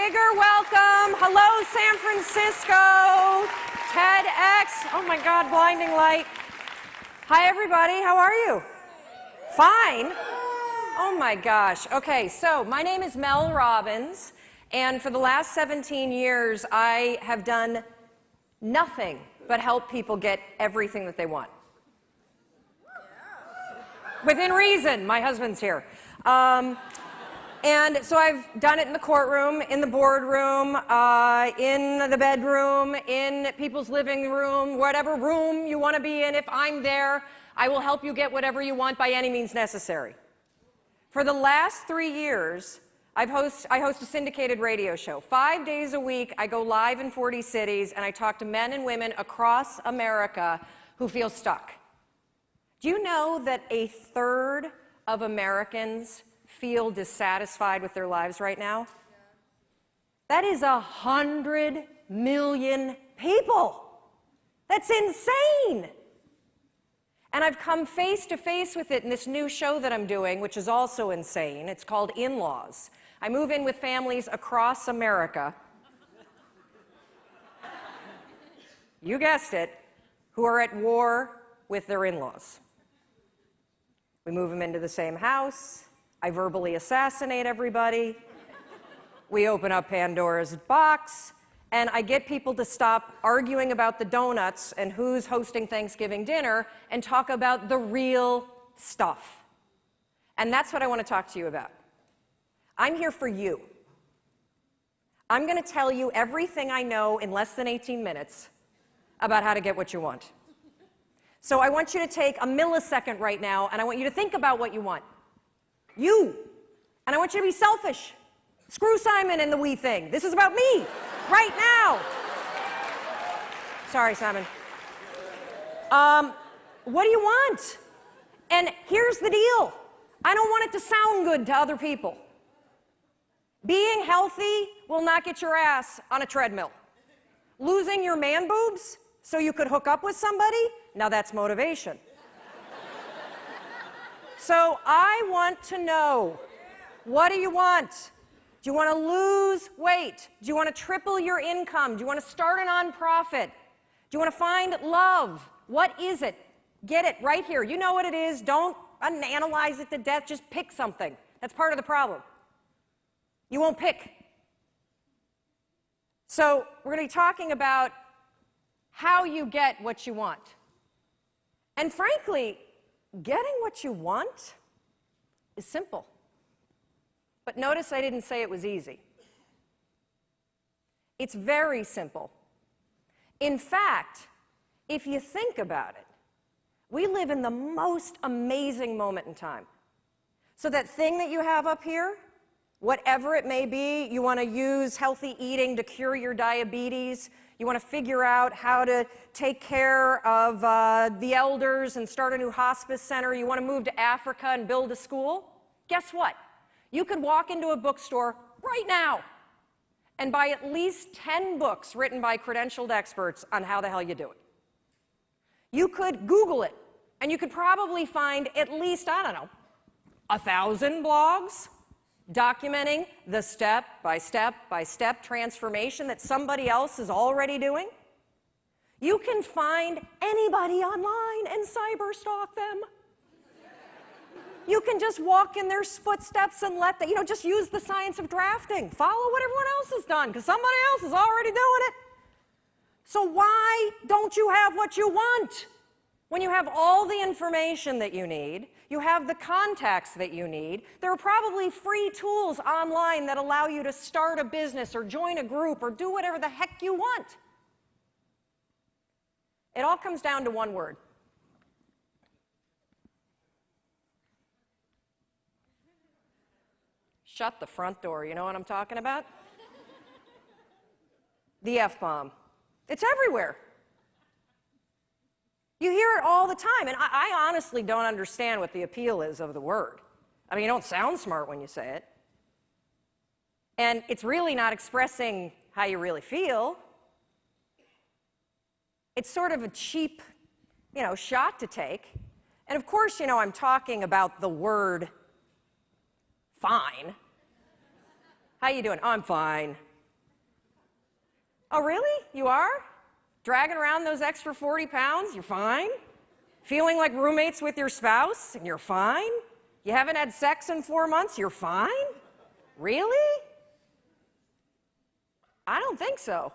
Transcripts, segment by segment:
bigger welcome. Hello, San Francisco. TEDx. Oh my God, blinding light. Hi, everybody. How are you? Fine. Oh my gosh. Okay, so my name is Mel Robbins, and for the last 17 years, I have done nothing but help people get everything that they want. Within reason. My husband's here. And so I've done it in the courtroom, in the boardroom, in the bedroom, in people's living room, whatever room you want to be in. If I'm there, I will help you get whatever you want by any means necessary. For the last 3 years, I host a syndicated radio show. 5 days a week, I go live in 40 cities, and I talk to men and women across America who feel stuck. Do you know that a third of Americans feel dissatisfied with their lives right now? That is 100 million people. That's insane. And I've come face to face with it in this new show that I'm doing, which is also insane. It's called In-Laws. I move in with families across America. You guessed it, who are at war with their in-laws. We move them into the same house. I verbally assassinate everybody. We open up Pandora's box, and I get people to stop arguing about the donuts and who's hosting Thanksgiving dinner and talk about the real stuff. And that's what I want to talk to you about. I'm here for you. I'm going to tell you everything I know in less than 18 minutes about how to get what you want. So I want you to take a millisecond right now, and I want you to think about what you want. You. And I want you to be selfish. Screw Simon and the we thing. This is about me, right now. Sorry, Simon. What do you want? And here's the deal. I don't want it to sound good to other people. Being healthy will not get your ass on a treadmill. Losing your man boobs so you could hook up with somebody, now that's motivation. So I want to know, what do you want? Do you want to lose weight? Do you want to triple your income? Do you want to start a nonprofit? Do you want to find love? What is it? Get it right here. You know what it is. Don't analyze it to death. Just pick something. That's part of the problem. You won't pick. So we're going to be talking about how you get what you want. And frankly, getting what you want is simple. But notice I didn't say it was easy. It's very simple. In fact, if you think about it, we live in the most amazing moment in time. So that thing that you have up here, whatever it may be, you want to use healthy eating to cure your diabetes, you want to figure out how to take care of the elders and start a new hospice center, you want to move to Africa and build a school, guess what? You could walk into a bookstore right now and buy at least 10 books written by credentialed experts on how the hell you do it. You could Google it, and you could probably find at least, I don't know, 1,000 blogs documenting the step-by-step transformation that somebody else is already doing. You can find anybody online and cyberstalk them. You can just walk in their footsteps and let them, just use the science of drafting. Follow what everyone else has done, because somebody else is already doing it. So why don't you have what you want? When you have all the information that you need, you have the contacts that you need, there are probably free tools online that allow you to start a business or join a group or do whatever the heck you want. It all comes down to one word. Shut the front door. You know what I'm talking about? The F-bomb. It's everywhere. You hear it all the time, and I honestly don't understand what the appeal is of the word. I mean, you don't sound smart when you say it. And it's really not expressing how you really feel. It's sort of a cheap, shot to take. And of course, I'm talking about the word fine. How you doing? Oh, I'm fine. Oh, really? You are? Dragging around those extra 40 pounds? You're fine? Feeling like roommates with your spouse? And you're fine? You haven't had sex in 4 months? You're fine? Really? I don't think so.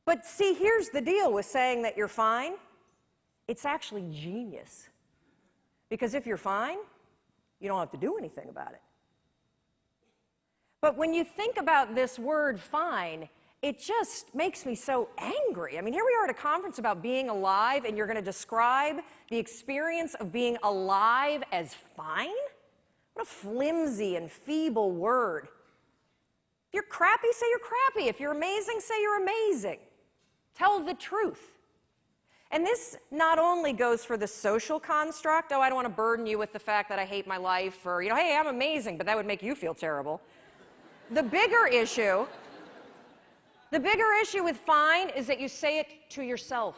But see, here's the deal with saying that you're fine. It's actually genius. Because if you're fine, you don't have to do anything about it. But when you think about this word fine, it just makes me so angry. I mean, here we are at a conference about being alive, and you're going to describe the experience of being alive as fine? What a flimsy and feeble word. If you're crappy, say you're crappy. If you're amazing, say you're amazing. Tell the truth. And this not only goes for the social construct, oh, I don't want to burden you with the fact that I hate my life, or, hey, I'm amazing, but that would make you feel terrible. The bigger issue with fine is that you say it to yourself.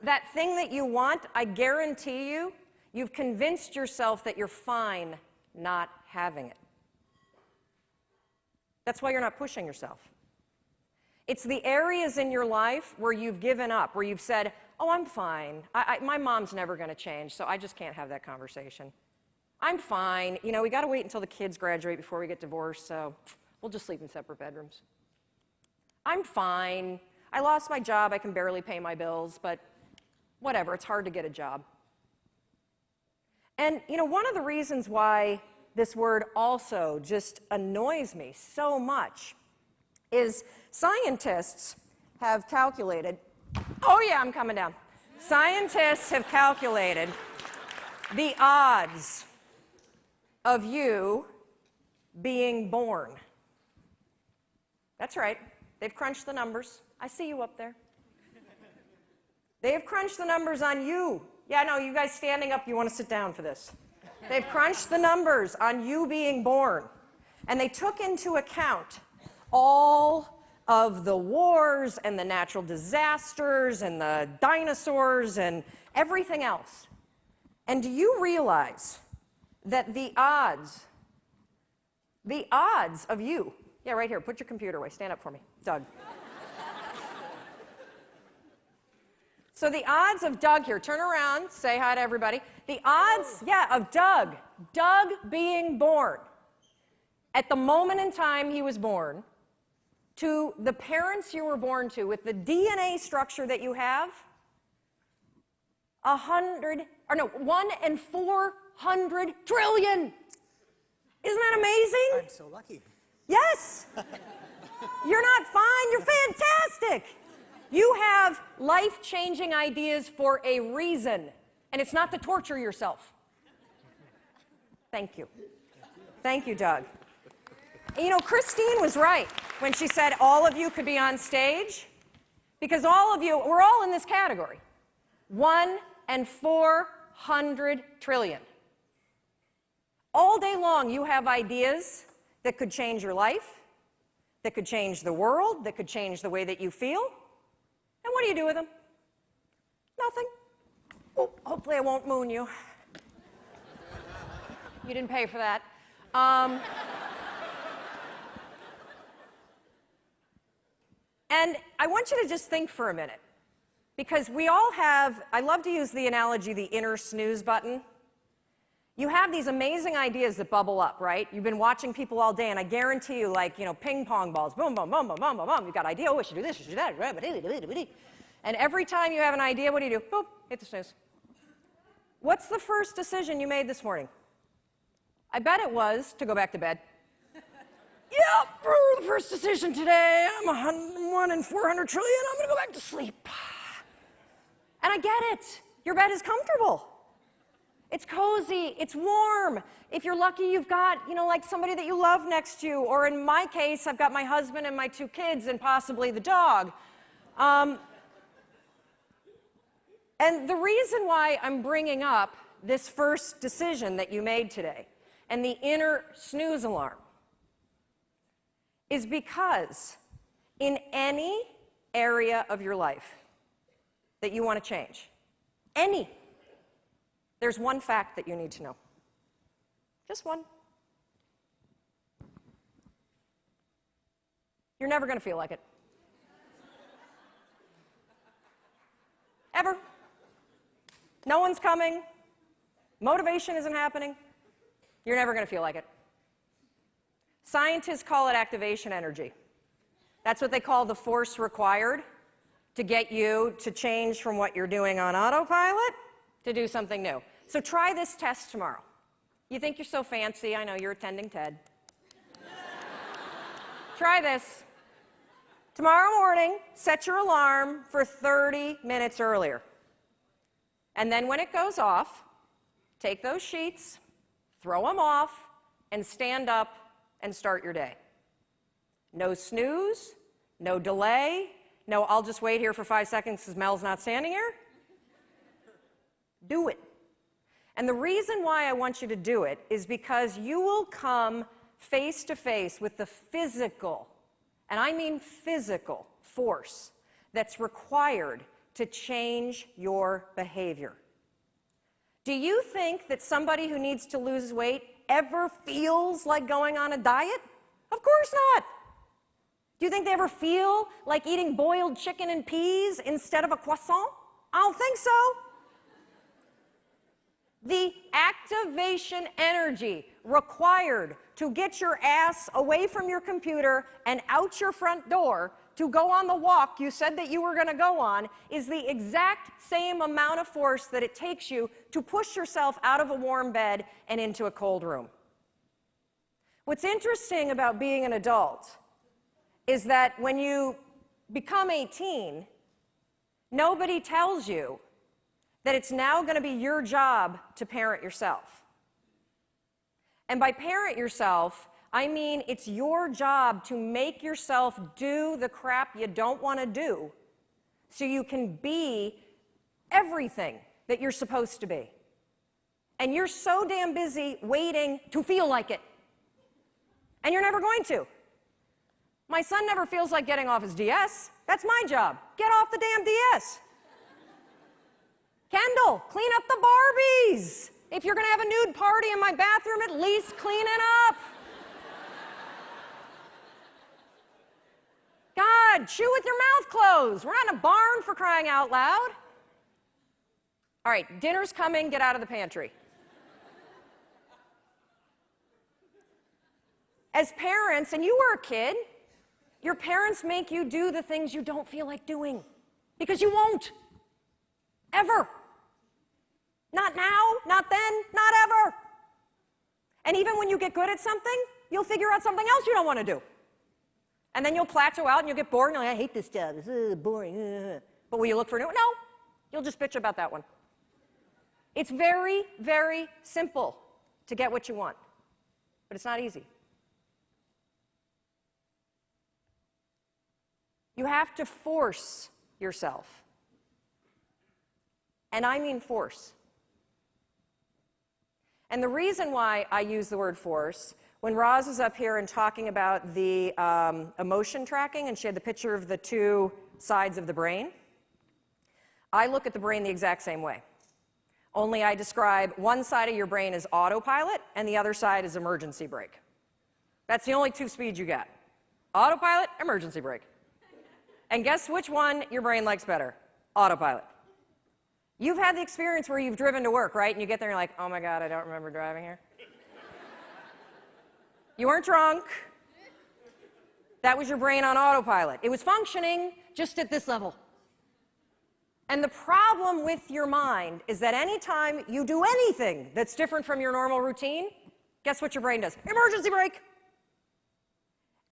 That thing that you want, I guarantee you, you've convinced yourself that you're fine not having it. That's why you're not pushing yourself. It's the areas in your life where you've given up, where you've said, oh, I'm fine. My mom's never going to change, so I just can't have that conversation. I'm fine. We got to wait until the kids graduate before we get divorced, so we'll just sleep in separate bedrooms. I'm fine. I lost my job. I can barely pay my bills, but whatever. It's hard to get a job. And, one of the reasons why this word also just annoys me so much is scientists have calculated, oh yeah, I'm coming down. Scientists have calculated the odds of you being born. That's right. They've crunched the numbers. I see you up there. They have crunched the numbers on you. Yeah, no, you guys standing up, you want to sit down for this. They've crunched the numbers on you being born. And they took into account all of the wars and the natural disasters and the dinosaurs and everything else. And do you realize that the odds of you, yeah, right here, put your computer away, stand up for me, Doug. So the odds of Doug here, turn around, say hi to everybody. The odds, of Doug being born at the moment in time he was born to the parents you were born to with the DNA structure that you have, 1 in 400 trillion. Isn't that amazing? I'm so lucky. Yes. You're not fine, you're fantastic. You have life-changing ideas for a reason, and it's not to torture yourself. Thank you. Thank you, Doug. Christine was right when she said all of you could be on stage, because all of you, we're all in this category. 1 in 400 trillion. All day long, you have ideas that could change your life, that could change the world, that could change the way that you feel. And what do you do with them? Nothing. Oh, hopefully I won't moon you. You didn't pay for that. And I want you to just think for a minute, because we all have, I love to use the analogy, the inner snooze button. You have these amazing ideas that bubble up, right? You've been watching people all day, and I guarantee you, ping pong balls, boom, boom, boom, boom, boom, boom, boom. You've got an idea, oh, I should do this, I should do that. And every time you have an idea, what do? Boop, hit the snooze. What's the first decision you made this morning? I bet it was to go back to bed. Yep, the first decision today, I'm 1 in 400 trillion, I'm going to go back to sleep. And I get it. Your bed is comfortable. It's cozy, it's warm. If you're lucky, you've got, somebody that you love next to you. Or in my case, I've got my husband and my 2 kids and possibly the dog. And the reason why I'm bringing up this first decision that you made today and the inner snooze alarm is because in any area of your life that you want to change, there's one fact that you need to know. Just one. You're never going to feel like it. Ever. No one's coming. Motivation isn't happening. You're never going to feel like it. Scientists call it activation energy. That's what they call the force required to get you to change from what you're doing on autopilot to do something new. So try this test tomorrow. You think you're so fancy. I know you're attending TED. Try this. Tomorrow morning, set your alarm for 30 minutes earlier. And then when it goes off, take those sheets, throw them off, and stand up and start your day. No snooze, no delay, no I'll just wait here for 5 seconds because Mel's not standing here. Do it. And the reason why I want you to do it is because you will come face to face with the physical, and I mean physical, force that's required to change your behavior. Do you think that somebody who needs to lose weight ever feels like going on a diet? Of course not. Do you think they ever feel like eating boiled chicken and peas instead of a croissant? I don't think so. The activation energy required to get your ass away from your computer and out your front door to go on the walk you said that you were going to go on is the exact same amount of force that it takes you to push yourself out of a warm bed and into a cold room. What's interesting about being an adult is that when you become 18, nobody tells you that it's now going to be your job to parent yourself. And by parent yourself, I mean it's your job to make yourself do the crap you don't want to do so you can be everything that you're supposed to be. And you're so damn busy waiting to feel like it. And you're never going to. My son never feels like getting off his DS. That's my job. Get off the damn DS. Kendall, clean up the Barbies. If you're going to have a nude party in my bathroom, at least clean it up. God, chew with your mouth closed. We're not in a barn, for crying out loud. All right, dinner's coming. Get out of the pantry. As parents, and you were a kid, your parents make you do the things you don't feel like doing because you won't. Ever. Not now, not then, not ever. And even when you get good at something, you'll figure out something else you don't want to do. And then you'll plateau out and you'll get bored and you're like, I hate this job, this is boring. But will you look for a new one? No, you'll just bitch about that one. It's very, very simple to get what you want, but it's not easy. You have to force yourself. And I mean force. And the reason why I use the word force, when Roz was up here and talking about the emotion tracking, and she had the picture of the two sides of the brain, I look at the brain the exact same way. Only I describe one side of your brain as autopilot, and the other side is emergency brake. That's the only two speeds you get. Autopilot, emergency brake. And guess which one your brain likes better? Autopilot. You've had the experience where you've driven to work, right? And you get there and you're like, oh my God, I don't remember driving here. You weren't drunk. That was your brain on autopilot. It was functioning just at this level. And the problem with your mind is that anytime you do anything that's different from your normal routine, guess what your brain does? Emergency brake.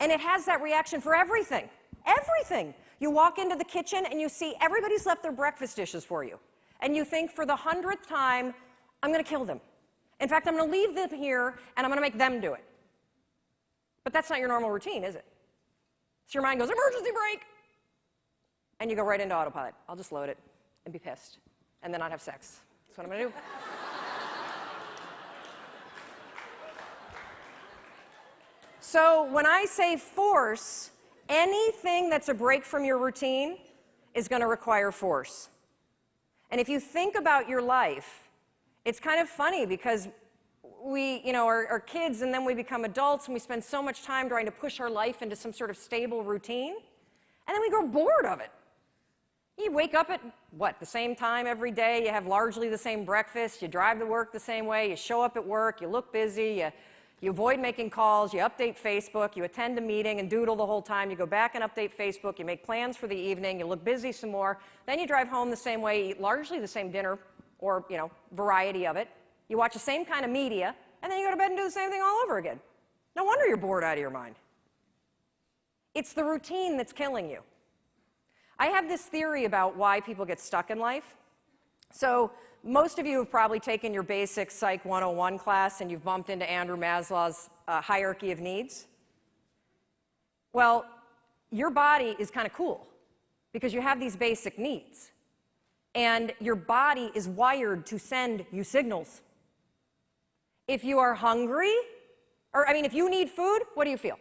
And it has that reaction for everything. Everything. You walk into the kitchen and you see everybody's left their breakfast dishes for you. And you think for the 100th time, I'm going to kill them. In fact, I'm going to leave them here and I'm going to make them do it. But that's not your normal routine, is it? So your mind goes, emergency brake. And you go right into autopilot. I'll just load it and be pissed and then not have sex. That's what I'm going to do. So when I say force, anything that's a break from your routine is going to require force. And if you think about your life, it's kind of funny because are kids, and then we become adults, and we spend so much time trying to push our life into some sort of stable routine, and then we grow bored of it. You wake up at, the same time every day, you have largely the same breakfast, you drive to work the same way, you show up at work, you look busy, you avoid making calls, you update Facebook, you attend a meeting and doodle the whole time, you go back and update Facebook, you make plans for the evening, you look busy some more, then you drive home the same way, eat largely the same dinner, or, variety of it. You watch the same kind of media, and then you go to bed and do the same thing all over again. No wonder you're bored out of your mind. It's the routine that's killing you. I have this theory about why people get stuck in life. So most of you have probably taken your basic Psych 101 class, and you've bumped into Andrew Maslow's hierarchy of needs. Well, your body is kind of cool because you have these basic needs. And your body is wired to send you signals. If you are hungry, if you need food, what do you feel?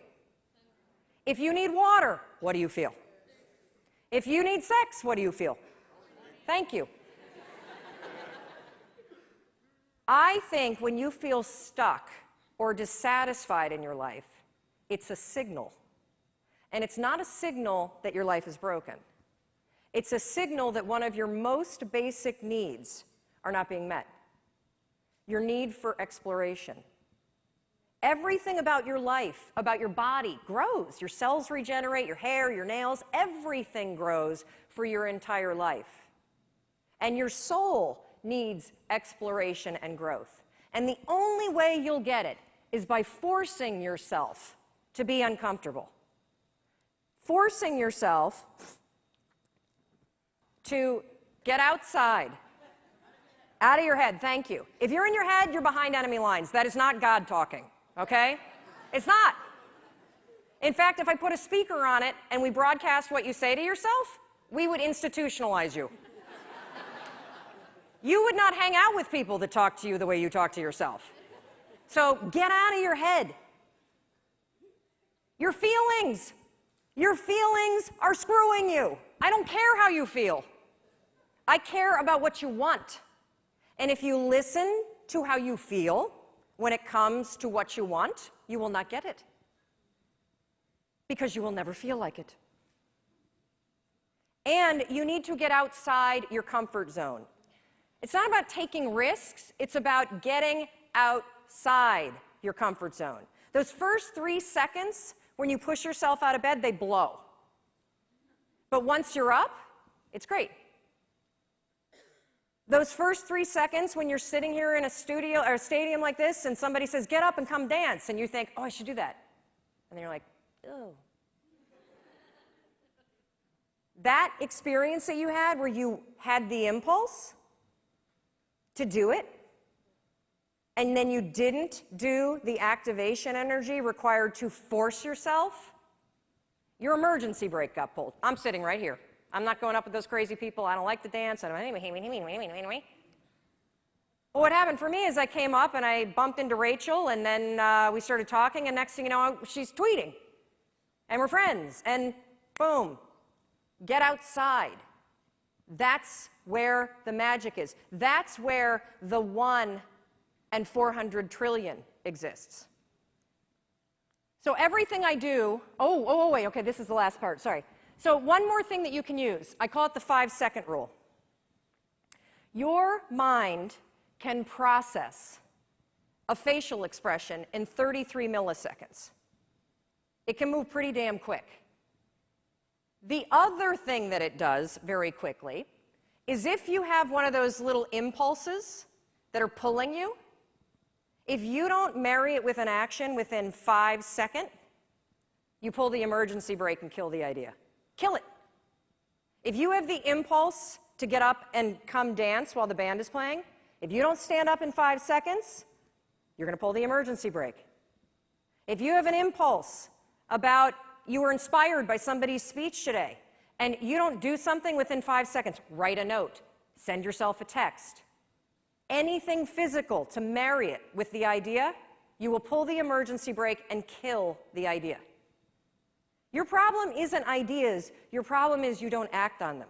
If you need water, what do you feel? If you need sex, what do you feel? Thank you. I think when you feel stuck or dissatisfied in your life, it's a signal. And it's not a signal that your life is broken. It's a signal that one of your most basic needs are not being met. Your need for exploration. Everything about your life, about your body, grows. Your cells regenerate, your hair, your nails, everything grows for your entire life. And your soul needs exploration and growth. And the only way you'll get it is by forcing yourself to be uncomfortable. Forcing yourself to get outside. Out of your head, thank you. If you're in your head, you're behind enemy lines. That is not God talking, okay? It's not. In fact, if I put a speaker on it and we broadcast what you say to yourself, we would institutionalize you. You would not hang out with people that talk to you the way you talk to yourself. So get out of your head. Your feelings are screwing you. I don't care how you feel. I care about what you want. And if you listen to how you feel when it comes to what you want, you will not get it. Because you will never feel like it. And you need to get outside your comfort zone. It's not about taking risks, it's about getting outside your comfort zone. Those first 3 seconds when you push yourself out of bed, they blow. But once you're up, it's great. Those first 3 seconds when you're sitting here in a studio or a stadium like this and somebody says, get up and come dance, and you think, oh, I should do that. And then you're like, oh. That experience that you had where you had the impulse to do it, and then you didn't do the activation energy required to force yourself, your emergency brake got pulled. I'm sitting right here. I'm not going up with those crazy people. I don't like to dance. Well, what happened for me is I came up and I bumped into Rachel, and then we started talking, and next thing you know, she's tweeting. And we're friends. And boom, get outside. That's where the magic is. That's where the 1 in 400 trillion exists. So everything I do, wait, okay, this is the last part, sorry. So one more thing that you can use, I call it the 5-second rule. Your mind can process a facial expression in 33 milliseconds. It can move pretty damn quick. The other thing that it does very quickly is if you have one of those little impulses that are pulling you, if you don't marry it with an action within 5 seconds, you pull the emergency brake and kill the idea. Kill it. If you have the impulse to get up and come dance while the band is playing, if you don't stand up in 5 seconds, you're going to pull the emergency brake. If you have an impulse about you were inspired by somebody's speech today, and you don't do something within 5 seconds, write a note, send yourself a text. Anything physical to marry it with the idea, you will pull the emergency brake and kill the idea. Your problem isn't ideas, your problem is you don't act on them.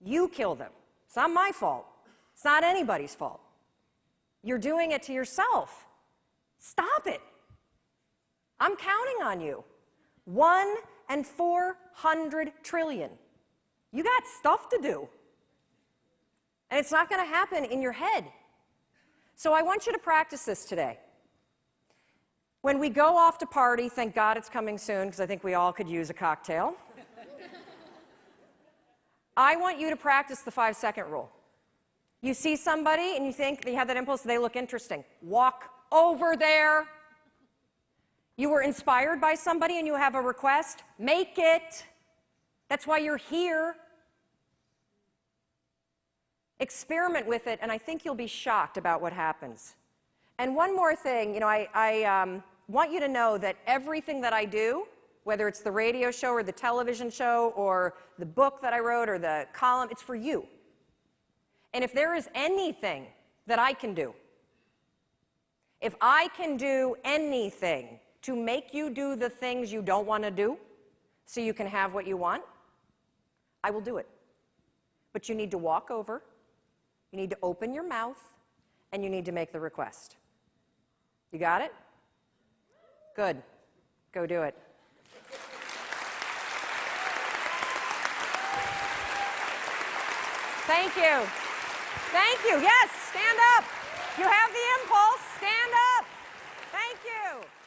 You kill them. It's not my fault. It's not anybody's fault. You're doing it to yourself. Stop it. I'm counting on you. 1 in 400 trillion. You got stuff to do. And it's not going to happen in your head. So I want you to practice this today. When we go off to party, thank God it's coming soon, because I think we all could use a cocktail. I want you to practice the 5-second rule. You see somebody and you think you have that impulse, they look interesting. Walk over there. You were inspired by somebody and you have a request, make it. That's why you're here. Experiment with it, and I think you'll be shocked about what happens. And one more thing, I want you to know that everything that I do, whether it's the radio show or the television show or the book that I wrote or the column, it's for you. And if there is anything that I can do, if I can do anything to make you do the things you don't want to do so you can have what you want, I will do it. But you need to walk over, you need to open your mouth, and you need to make the request. You got it? Good. Go do it. Thank you. Thank you. Yes, stand up. You have the impulse. Stand up. Thank you.